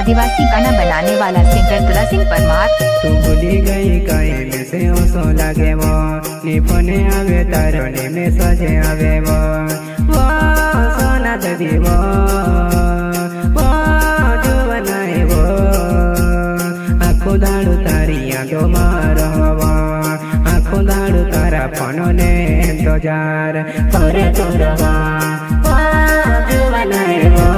आदिवासी गाना बनाने वाला सिंगर तुला सिंह परमार। तू भूली गई कहीं में से ओसो लागे वो नी फोने आवे तारो नी में सजे आवे वो सोना ददी वो जुवनाई वो आखो दाड़ू तारी यादो मारो वो आखो दाड़ू तारा फोनो ने तो जार करे तो रवा जुवनाई वो।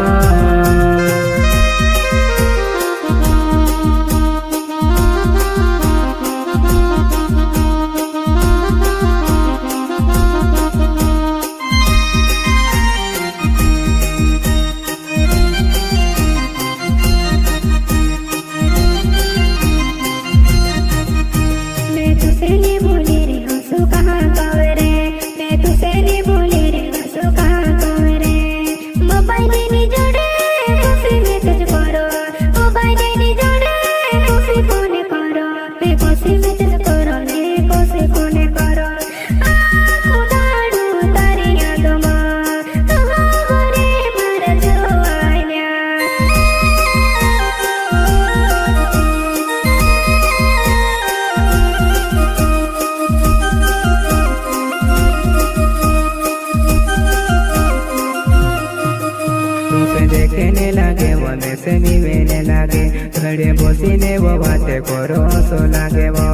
देखने लगे वो में से मिलने लगे घड़े बोसीने वो बातें करो सो लगे वो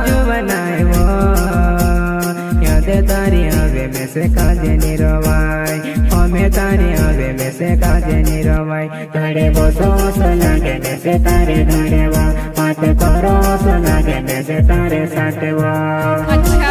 जुवनाई वो याद तारी आवे में से काजे निरवाई हमें तारी आवे में से काजे निरवाई घड़े बोसो सो लगे में से तारे घड़े वो बातें करो सो लगे में से तारे साथे वो। अच्छा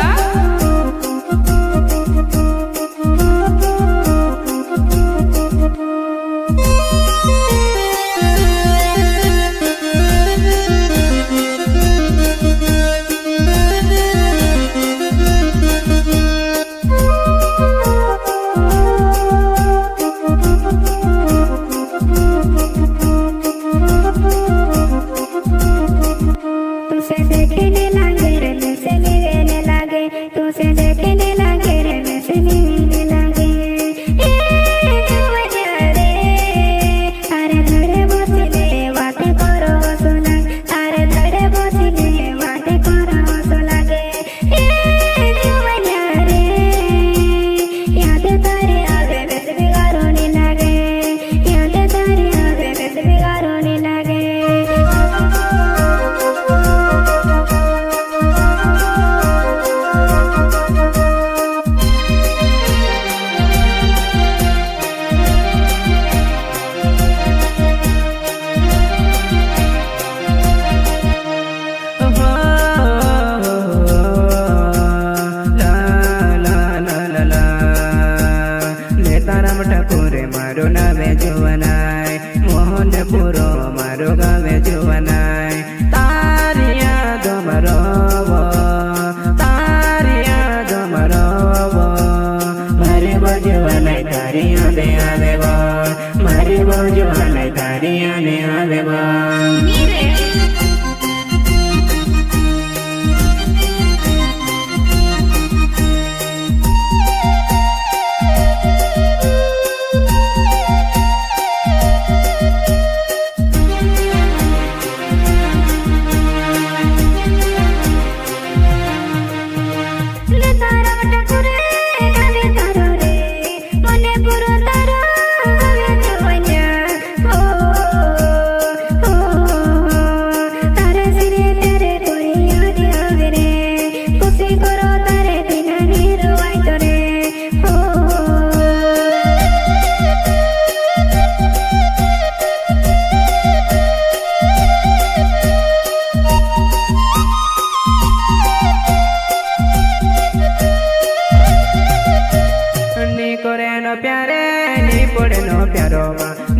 मारो नावे जुवनाई मोहन पुरो मारो गावे जुवनाई तारिया दो मरोवो तारिया दो मरोवो मारी वो जुवनाई तारिया दे आवे वो मारी वो जुवनाई तारिया ने आवे वो।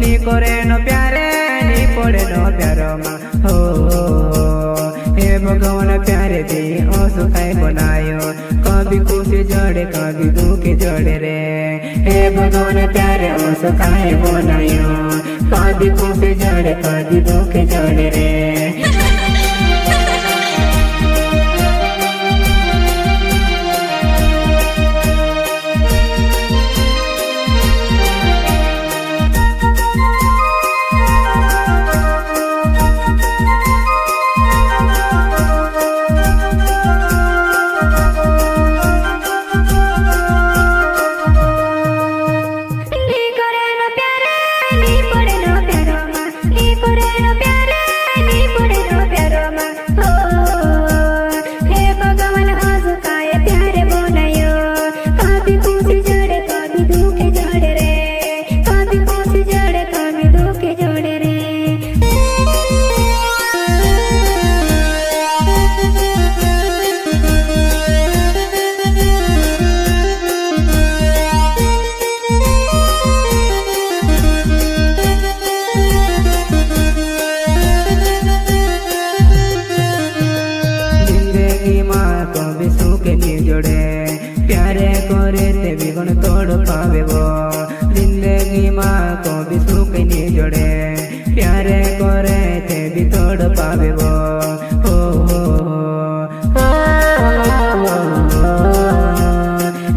नी करे नो प्यारे नी पड़े नो प्यारो मा हो हे भगवान प्यारे दी ओ सुखाई बनायो कभी खुशी जड़े कभी दुख जड़े रे हे भगवान प्यारे ओ सुखाई बनायो कभी खुशी जड़े कभी दुख जड़े रे। नो प्यारो मा नी पड़े नो प्यारे नी पड़े नो प्यारो मा हो हे भगवान आजू काय प्यारे बनायो कभी खुशी जोड़े कभी दुख जोड़े रे कभी खुशी जोड़े कभी दुख जोड़े रे कभी सुख नहीं जोड़े प्यारे करे ते भी गुण तोड़ पावे वो जिंदगी माँ कभी सुख नहीं जोड़े प्यारे करे ते भी तोड़ पावे वो हो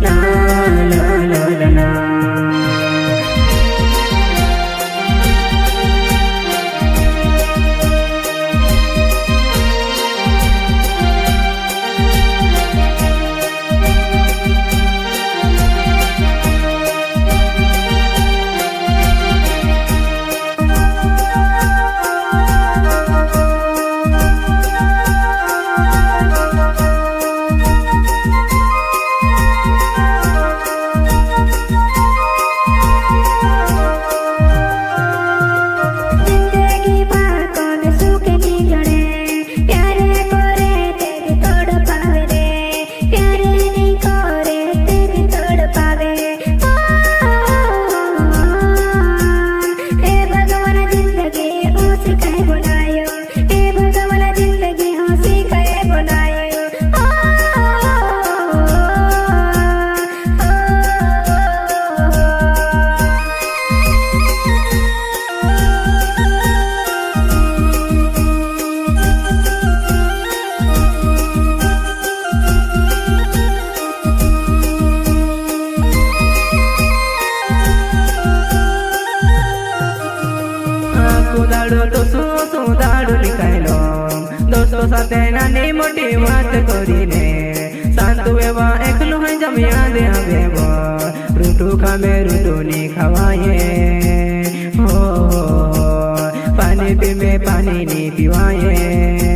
ला ला ला ला ला તો શું દાડો નીકળ્યો દોસ્તો સાથે નાની મોટી વાત કરીને શાંત એવા એકલું હોય જમ યાદ આવે રૂટું ખામે રૂટું ની ખવાય હો પાણી પીવે પાણી ની પીવાય